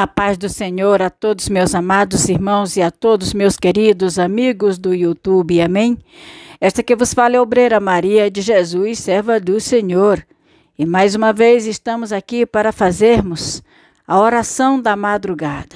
A paz do Senhor a todos meus amados irmãos e a todos meus queridos amigos do YouTube, amém? Esta que vos fala é a obreira Maria de Jesus, serva do Senhor. E mais uma vez estamos aqui para fazermos a oração da madrugada.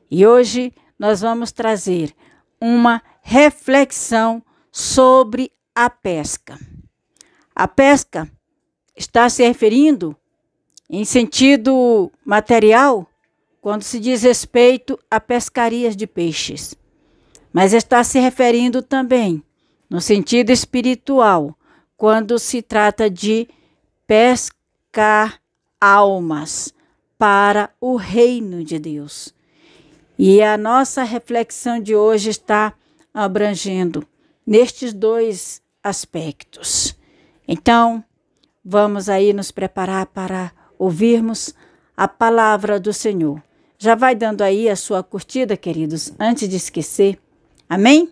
E hoje nós vamos trazer uma reflexão sobre a pesca. A pesca está se referindo em sentido material quando se diz respeito a pescarias de peixes, mas está se referindo também no sentido espiritual, quando se trata de pescar almas para o reino de Deus. E a nossa reflexão de hoje está abrangendo nestes dois aspectos. Então, vamos aí nos preparar para ouvirmos a palavra do Senhor. Já vai dando aí a sua curtida, queridos, antes de esquecer. Amém?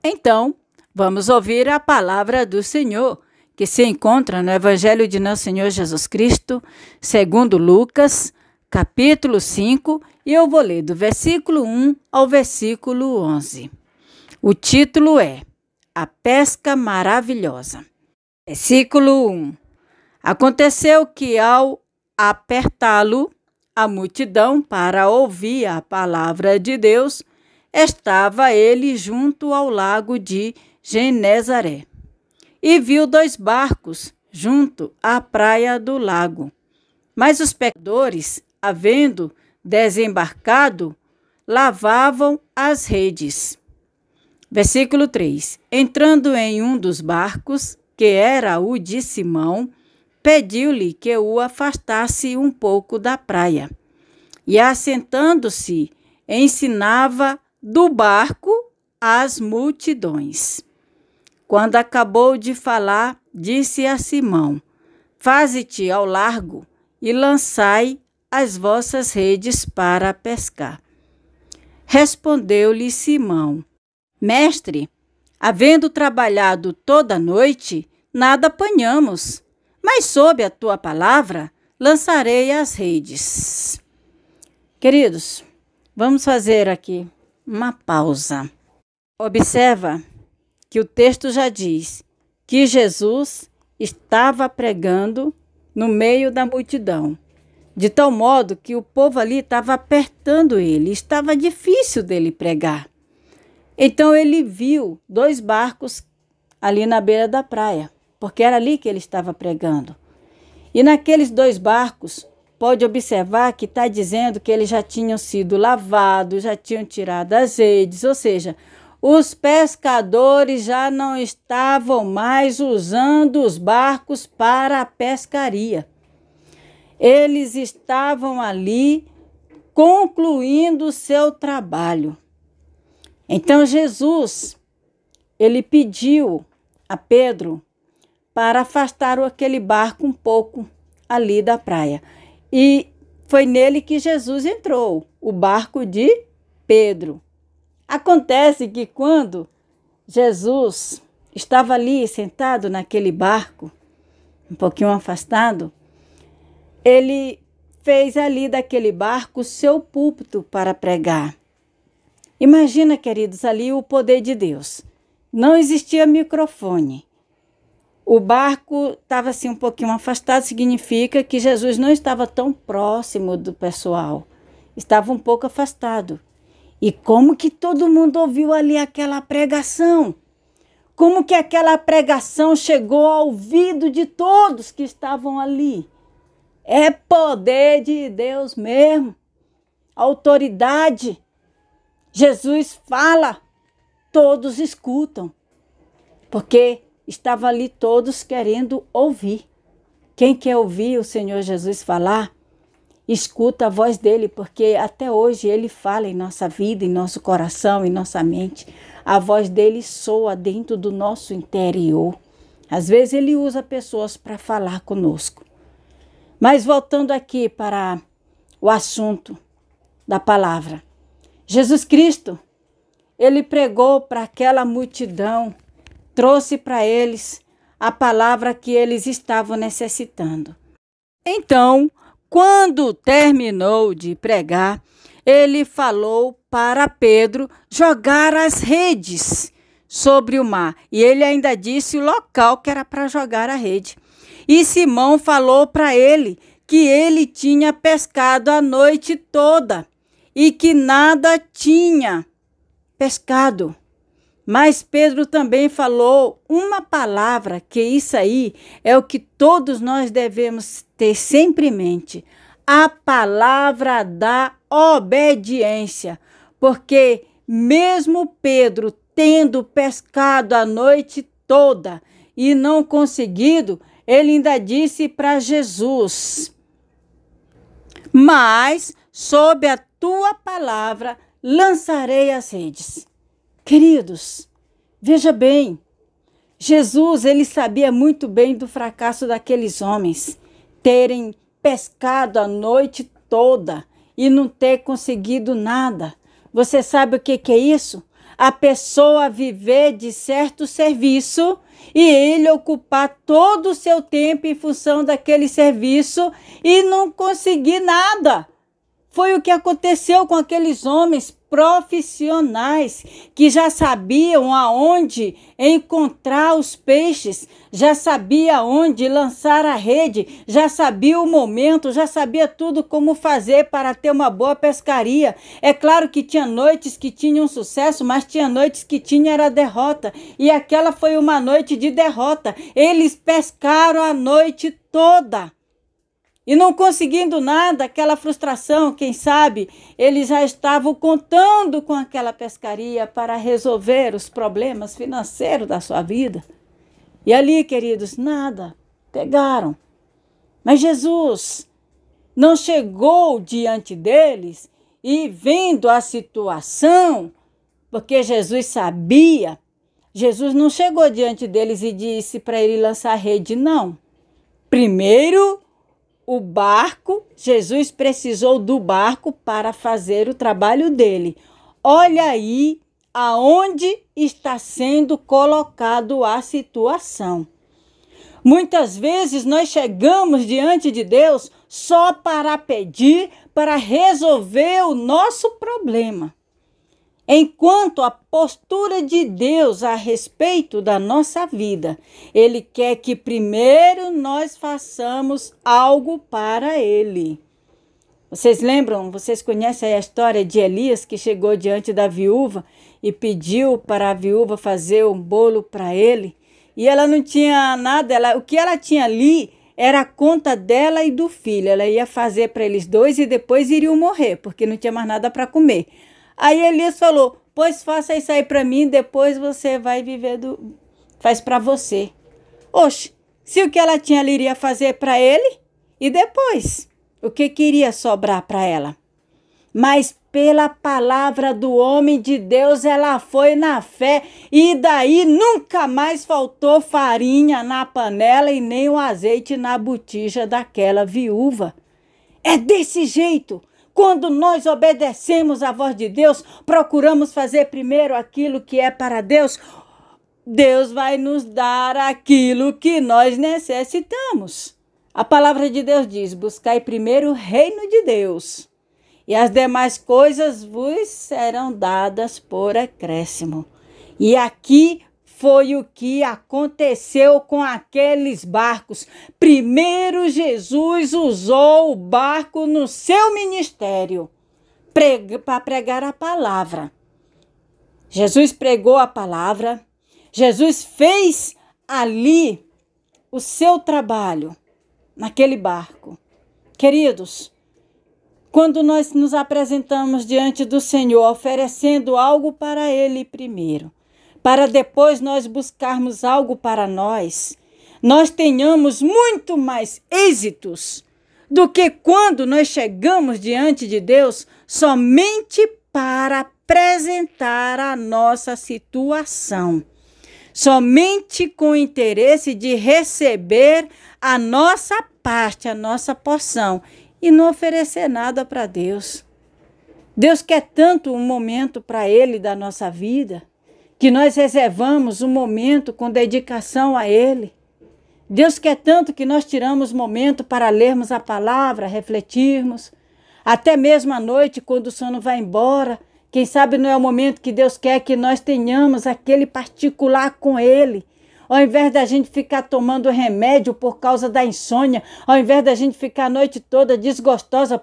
Então, vamos ouvir a palavra do Senhor, que se encontra no Evangelho de nosso Senhor Jesus Cristo, segundo Lucas, capítulo 5, e eu vou ler do versículo 1 ao versículo 11. O título é A Pesca Maravilhosa. Versículo 1. Aconteceu que ao apertá-lo, a multidão para ouvir a palavra de Deus, estava ele junto ao lago de Genezaré. E viu 2 barcos junto à praia do lago. Mas os pescadores, havendo desembarcado, lavavam as redes. Versículo 3. Entrando em um dos barcos, que era o de Simão, pediu-lhe que o afastasse um pouco da praia. E, assentando-se, ensinava do barco as multidões. Quando acabou de falar, disse a Simão: Faze-te ao largo e lançai as vossas redes para pescar. Respondeu-lhe Simão: Mestre, havendo trabalhado toda a noite, nada apanhamos. Mas sob a tua palavra, lançarei as redes. Queridos, vamos fazer aqui uma pausa. Observa que o texto já diz que Jesus estava pregando no meio da multidão, de tal modo que o povo ali estava apertando ele, estava difícil dele pregar. Então ele viu 2 barcos ali na beira da praia, porque era ali que ele estava pregando. E naqueles 2 barcos, pode observar que está dizendo que eles já tinham sido lavados, já tinham tirado as redes, ou seja, os pescadores já não estavam mais usando os barcos para a pescaria. Eles estavam ali concluindo o seu trabalho. Então Jesus, ele pediu a Pedro para afastar aquele barco um pouco ali da praia. E foi nele que Jesus entrou, o barco de Pedro. Acontece que quando Jesus estava ali sentado naquele barco, um pouquinho afastado, ele fez ali daquele barco o seu púlpito para pregar. Imagina, queridos, ali o poder de Deus. Não existia microfone. O barco estava assim um pouquinho afastado, significa que Jesus não estava tão próximo do pessoal. Estava um pouco afastado. E como que todo mundo ouviu ali aquela pregação? Como que aquela pregação chegou ao ouvido de todos que estavam ali? É poder de Deus mesmo. Autoridade. Jesus fala, todos escutam. Porque estavam ali todos querendo ouvir. Quem quer ouvir o Senhor Jesus falar, escuta a voz dele, porque até hoje ele fala em nossa vida, em nosso coração, em nossa mente. A voz dele soa dentro do nosso interior. Às vezes ele usa pessoas para falar conosco. Mas voltando aqui para o assunto da palavra. Jesus Cristo, ele pregou para aquela multidão, trouxe para eles a palavra que eles estavam necessitando. Então, quando terminou de pregar, ele falou para Pedro jogar as redes sobre o mar. E ele ainda disse o local que era para jogar a rede. E Simão falou para ele que ele tinha pescado a noite toda e que nada tinha pescado. Mas Pedro também falou uma palavra, que isso aí é o que todos nós devemos ter sempre em mente: a palavra da obediência. Porque mesmo Pedro tendo pescado a noite toda e não conseguido, ele ainda disse para Jesus: mas sob a tua palavra lançarei as redes. Queridos, veja bem, Jesus, ele sabia muito bem do fracasso daqueles homens terem pescado a noite toda e não ter conseguido nada. Você sabe o que é isso? A pessoa viver de certo serviço e ele ocupar todo o seu tempo em função daquele serviço e não conseguir nada. Foi o que aconteceu com aqueles homens profissionais que já sabiam aonde encontrar os peixes, já sabia onde lançar a rede, já sabia o momento, já sabia tudo como fazer para ter uma boa pescaria. É claro que tinha noites que tinham sucesso, mas tinha noites que tinha era derrota. E aquela foi uma noite de derrota. Eles pescaram a noite toda. E não conseguindo nada, aquela frustração, quem sabe, eles já estavam contando com aquela pescaria para resolver os problemas financeiros da sua vida. E ali, queridos, nada, pegaram. Mas Jesus não chegou diante deles e vendo a situação, porque Jesus sabia, Jesus não chegou diante deles e disse para ele lançar a rede, não. Primeiro, o barco, Jesus precisou do barco para fazer o trabalho dele. Olha aí aonde está sendo colocado a situação. Muitas vezes nós chegamos diante de Deus só para pedir, para resolver o nosso problema. Enquanto a postura de Deus a respeito da nossa vida, Ele quer que primeiro nós façamos algo para Ele. Vocês lembram, vocês conhecem a história de Elias, que chegou diante da viúva e pediu para a viúva fazer um bolo para ele? E ela não tinha nada, o que ela tinha ali era a conta dela e do filho. Ela ia fazer para eles dois e depois iriam morrer, porque não tinha mais nada para comer. Aí Elias falou, pois faça isso aí para mim, depois você vai viver faz para você. Oxe, se o que ela tinha ali iria fazer para ele, e depois, o que iria sobrar para ela? Mas pela palavra do homem de Deus, ela foi na fé, e daí nunca mais faltou farinha na panela e nem o azeite na botija daquela viúva. É desse jeito. Quando nós obedecemos à voz de Deus, procuramos fazer primeiro aquilo que é para Deus, Deus vai nos dar aquilo que nós necessitamos. A palavra de Deus diz, buscai primeiro o reino de Deus, e as demais coisas vos serão dadas por acréscimo. E aqui foi o que aconteceu com aqueles barcos. Primeiro, Jesus usou o barco no seu ministério para pregar a palavra. Jesus pregou a palavra. Jesus fez ali o seu trabalho naquele barco. Queridos, quando nós nos apresentamos diante do Senhor, oferecendo algo para Ele primeiro, para depois nós buscarmos algo para nós tenhamos muito mais êxitos do que quando nós chegamos diante de Deus somente para apresentar a nossa situação, somente com o interesse de receber a nossa parte, a nossa porção, e não oferecer nada para Deus. Deus quer tanto um momento para Ele da nossa vida, que nós reservamos um momento com dedicação a Ele. Deus quer tanto que nós tiramos momento para lermos a palavra, refletirmos, até mesmo à noite, quando o sono vai embora. Quem sabe não é o momento que Deus quer que nós tenhamos aquele particular com Ele. Ao invés da gente ficar tomando remédio por causa da insônia, ao invés da gente ficar a noite toda desgostoso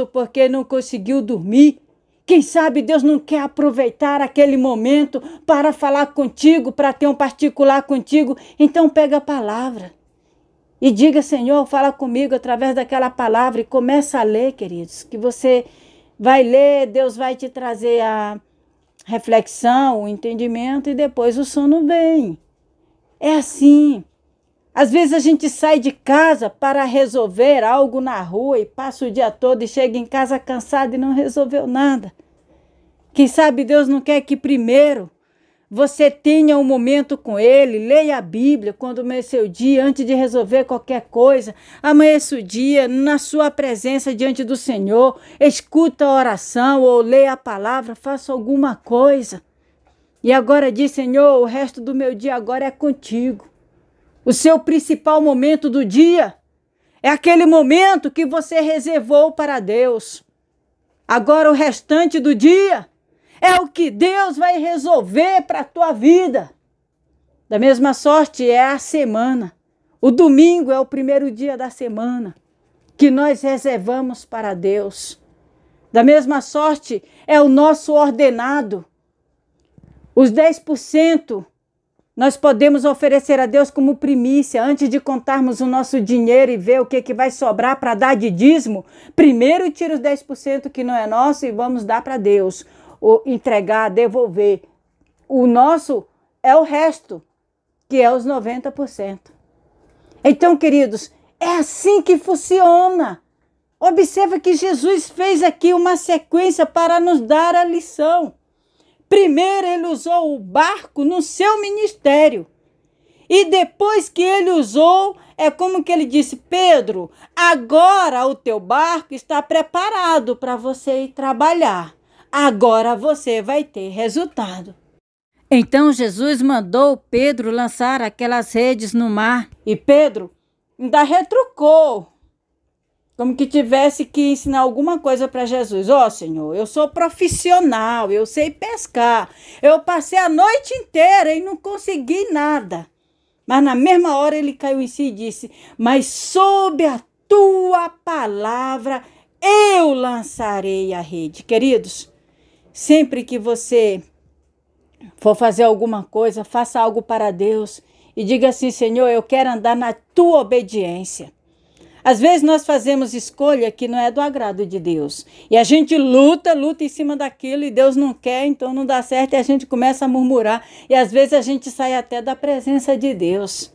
porque não conseguiu dormir. Quem sabe Deus não quer aproveitar aquele momento para falar contigo, para ter um particular contigo. Então pega a palavra e diga: Senhor, fala comigo através daquela palavra, e começa a ler, queridos, que você vai ler, Deus vai te trazer a reflexão, o entendimento, e depois o sono vem. É assim. Às vezes a gente sai de casa para resolver algo na rua e passa o dia todo e chega em casa cansado e não resolveu nada. Quem sabe Deus não quer que primeiro você tenha um momento com Ele, leia a Bíblia quando amanhecer o dia, antes de resolver qualquer coisa. Amanheça o dia na sua presença diante do Senhor, escuta a oração ou leia a palavra, faça alguma coisa. E agora diz: Senhor, o resto do meu dia agora é contigo. O seu principal momento do dia é aquele momento que você reservou para Deus. Agora o restante do dia é o que Deus vai resolver para a tua vida. Da mesma sorte é a semana. O domingo é o primeiro dia da semana que nós reservamos para Deus. Da mesma sorte é o nosso ordenado. Os 10% nós podemos oferecer a Deus como primícia. Antes de contarmos o nosso dinheiro e ver o que vai sobrar para dar de dízimo, primeiro tira os 10% que não é nosso e vamos dar para Deus. Ou entregar, devolver. O nosso é o resto, que é os 90%. Então, queridos, é assim que funciona. Observa que Jesus fez aqui uma sequência para nos dar a lição. Primeiro ele usou o barco no seu ministério. E depois que ele usou, é como que ele disse: Pedro, agora o teu barco está preparado para você ir trabalhar. Agora você vai ter resultado. Então Jesus mandou Pedro lançar aquelas redes no mar. E Pedro ainda retrucou, como que tivesse que ensinar alguma coisa para Jesus. Ó, Senhor, eu sou profissional, eu sei pescar. Eu passei a noite inteira e não consegui nada. Mas na mesma hora ele caiu em si e disse: mas sob a tua palavra eu lançarei a rede. Queridos, sempre que você for fazer alguma coisa, faça algo para Deus e diga assim: Senhor, eu quero andar na tua obediência. Às vezes nós fazemos escolha que não é do agrado de Deus. E a gente luta em cima daquilo e Deus não quer, então não dá certo e a gente começa a murmurar. E às vezes a gente sai até da presença de Deus.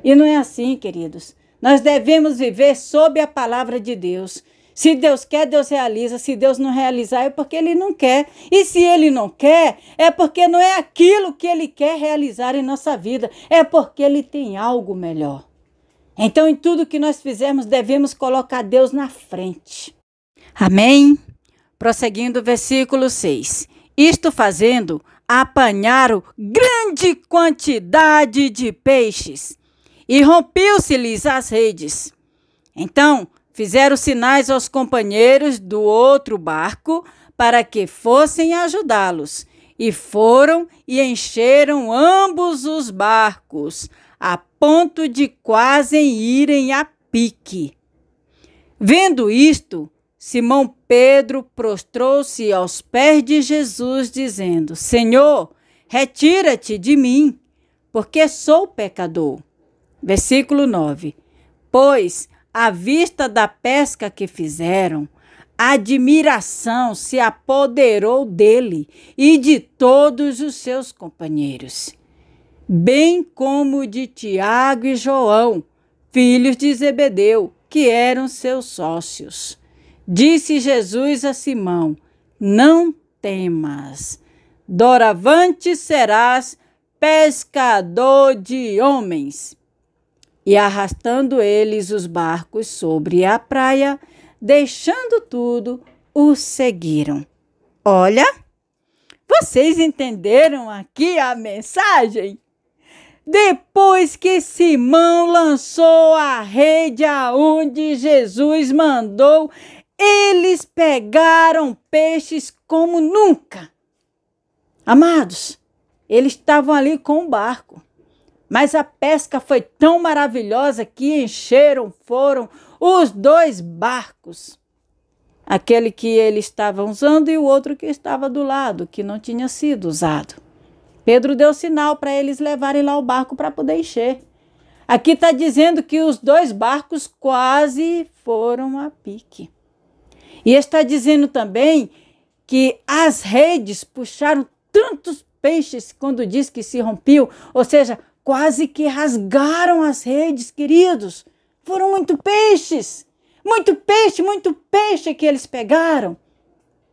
E não é assim, queridos. Nós devemos viver sob a palavra de Deus. Se Deus quer, Deus realiza. Se Deus não realizar, é porque Ele não quer. E se Ele não quer, é porque não é aquilo que Ele quer realizar em nossa vida. É porque Ele tem algo melhor. Então, em tudo que nós fizermos, devemos colocar Deus na frente. Amém? Prosseguindo o versículo 6. Isto fazendo, apanharam grande quantidade de peixes, e rompiu-se-lhes as redes. Então, fizeram sinais aos companheiros do outro barco para que fossem ajudá-los. E foram e encheram ambos os barcos, a ponto de quase irem a pique. Vendo isto, Simão Pedro prostrou-se aos pés de Jesus, dizendo: Senhor, retira-te de mim, porque sou pecador. Versículo 9. Pois, à vista da pesca que fizeram, a admiração se apoderou dele e de todos os seus companheiros, bem como de Tiago e João, filhos de Zebedeu, que eram seus sócios. Disse Jesus a Simão: não temas, doravante serás pescador de homens. E arrastando eles os barcos sobre a praia, deixando tudo, os seguiram. Olha, vocês entenderam aqui a mensagem? Depois que Simão lançou a rede aonde Jesus mandou, eles pegaram peixes como nunca. Amados, eles estavam ali com o barco, mas a pesca foi tão maravilhosa que foram os 2 barcos. Aquele que eles estavam usando e o outro que estava do lado, que não tinha sido usado. Pedro deu sinal para eles levarem lá o barco para poder encher. Aqui está dizendo que os 2 barcos quase foram a pique. E está dizendo também que as redes puxaram tantos peixes quando diz que se rompiam, ou seja, quase que rasgaram as redes, queridos. Foram muito peixes que eles pegaram.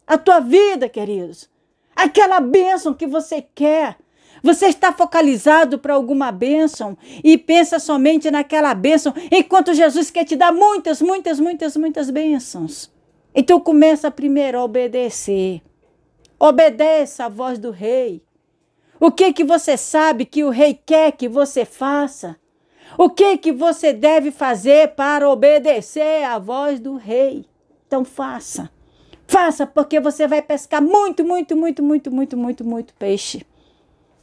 A tua vida, queridos, aquela bênção que você quer. Você está focalizado para alguma bênção e pensa somente naquela bênção, enquanto Jesus quer te dar muitas bênçãos. Então começa primeiro a obedecer. Obedeça a voz do rei. O que você sabe que o rei quer que você faça? O que você deve fazer para obedecer à voz do rei? Então faça. Faça, porque você vai pescar muito peixe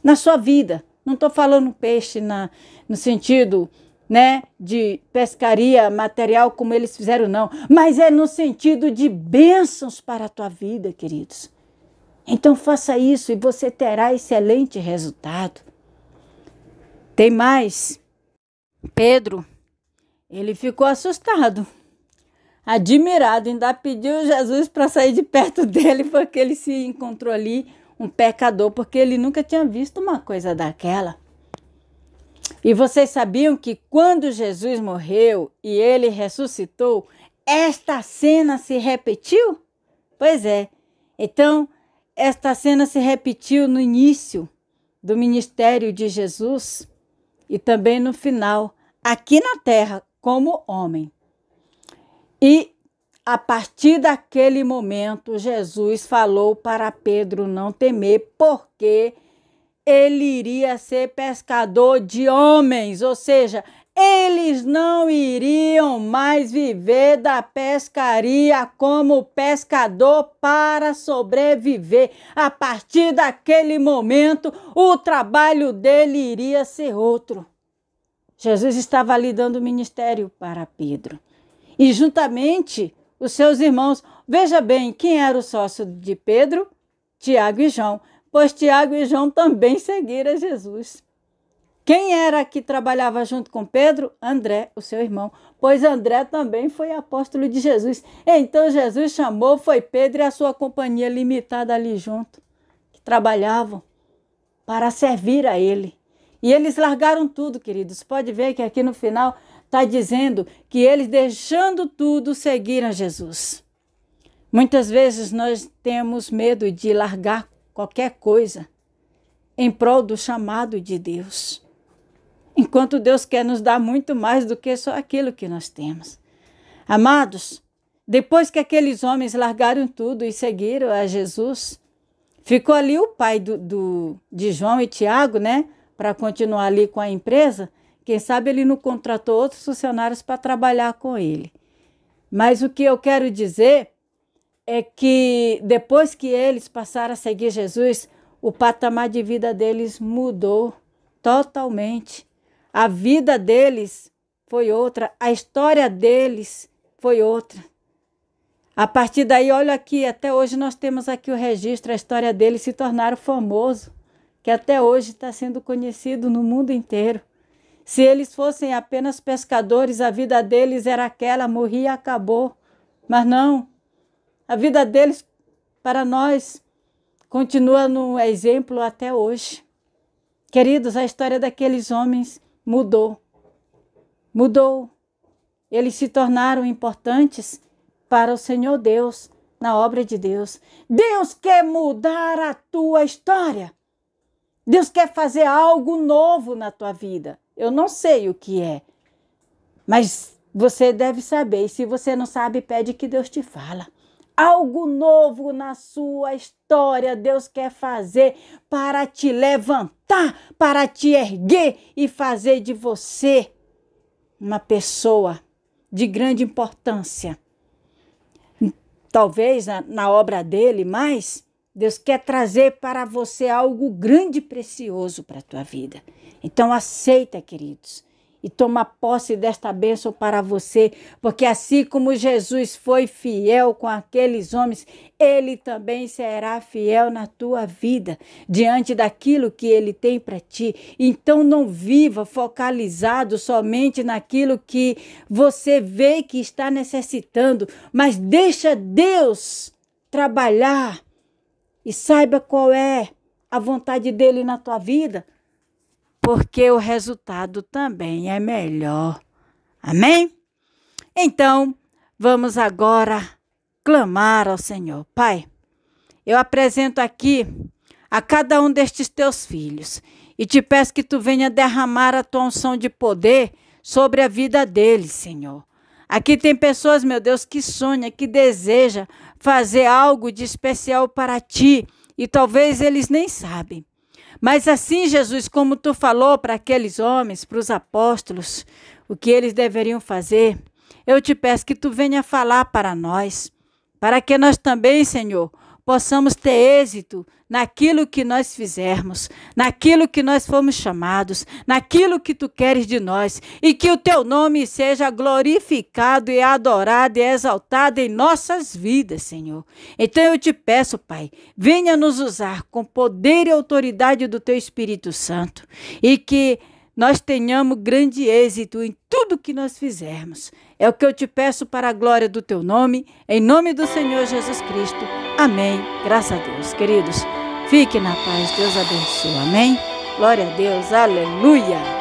na sua vida. Não estou falando peixe no sentido, né, de pescaria material como eles fizeram, não. Mas é no sentido de bênçãos para a tua vida, queridos. Então faça isso e você terá excelente resultado. Tem mais. Pedro, ele ficou assustado, admirado, ainda pediu Jesus para sair de perto dele, porque ele se encontrou ali um pecador, porque ele nunca tinha visto uma coisa daquela. E vocês sabiam que quando Jesus morreu e ele ressuscitou, esta cena se repetiu? Pois é. Então, esta cena se repetiu no início do ministério de Jesus e também no final, aqui na terra, como homem. E a partir daquele momento, Jesus falou para Pedro não temer, porque ele iria ser pescador de homens, ou seja, eles não iriam mais viver da pescaria como pescador para sobreviver. A partir daquele momento, o trabalho dele iria ser outro. Jesus estava ali dando ministério para Pedro. E juntamente os seus irmãos, veja bem, quem era o sócio de Pedro? Tiago e João, pois Tiago e João também seguiram Jesus. Quem era que trabalhava junto com Pedro? André, o seu irmão, pois André também foi apóstolo de Jesus. Então Jesus chamou, foi Pedro e a sua companhia limitada ali junto, que trabalhavam para servir a ele. E eles largaram tudo, queridos. Pode ver que aqui no final está dizendo que eles, deixando tudo, seguiram Jesus. Muitas vezes nós temos medo de largar qualquer coisa em prol do chamado de Deus, enquanto Deus quer nos dar muito mais do que só aquilo que nós temos. Amados, depois que aqueles homens largaram tudo e seguiram a Jesus, ficou ali o pai de João e Tiago, né, para continuar ali com a empresa. Quem sabe ele não contratou outros funcionários para trabalhar com ele. Mas o que eu quero dizer é que depois que eles passaram a seguir Jesus, o patamar de vida deles mudou totalmente. A vida deles foi outra, a história deles foi outra. A partir daí, olha aqui, até hoje nós temos aqui o registro, a história deles se tornaram famoso, que até hoje está sendo conhecido no mundo inteiro. Se eles fossem apenas pescadores, a vida deles era aquela, morria e acabou. Mas não, a vida deles, para nós, continua no exemplo até hoje. Queridos, a história daqueles homens mudou. Mudou. Eles se tornaram importantes para o Senhor Deus, na obra de Deus. Deus quer mudar a tua história. Deus quer fazer algo novo na tua vida. Eu não sei o que é, mas você deve saber. E se você não sabe, pede que Deus te fala. Algo novo na sua história Deus quer fazer para te levantar, para te erguer e fazer de você uma pessoa de grande importância. Talvez na obra dele, mas Deus quer trazer para você algo grande e precioso para a tua vida. Então aceita, queridos, e toma posse desta bênção para você, porque assim como Jesus foi fiel com aqueles homens, ele também será fiel na tua vida, diante daquilo que ele tem para ti. Então não viva focalizado somente naquilo que você vê que está necessitando, mas deixa Deus trabalhar e saiba qual é a vontade dele na tua vida, porque o resultado também é melhor. Amém? Então, vamos agora clamar ao Senhor. Pai, eu apresento aqui a cada um destes teus filhos e te peço que tu venha derramar a tua unção de poder sobre a vida deles, Senhor. Aqui tem pessoas, meu Deus, que sonham, que desejam fazer algo de especial para ti e talvez eles nem sabem. Mas assim, Jesus, como tu falou para aqueles homens, para os apóstolos, o que eles deveriam fazer, eu te peço que tu venha falar para nós, para que nós também, Senhor, possamos ter êxito naquilo que nós fizermos, naquilo que nós fomos chamados, naquilo que tu queres de nós, e que o teu nome seja glorificado e adorado e exaltado em nossas vidas, Senhor. Então eu te peço, Pai, venha nos usar com poder e autoridade do teu Espírito Santo, e que nós tenhamos grande êxito em tudo que nós fizermos. É o que eu te peço para a glória do teu nome, em nome do Senhor Jesus Cristo. Amém. Graças a Deus. Queridos, fiquem na paz. Deus abençoe. Amém. Glória a Deus. Aleluia.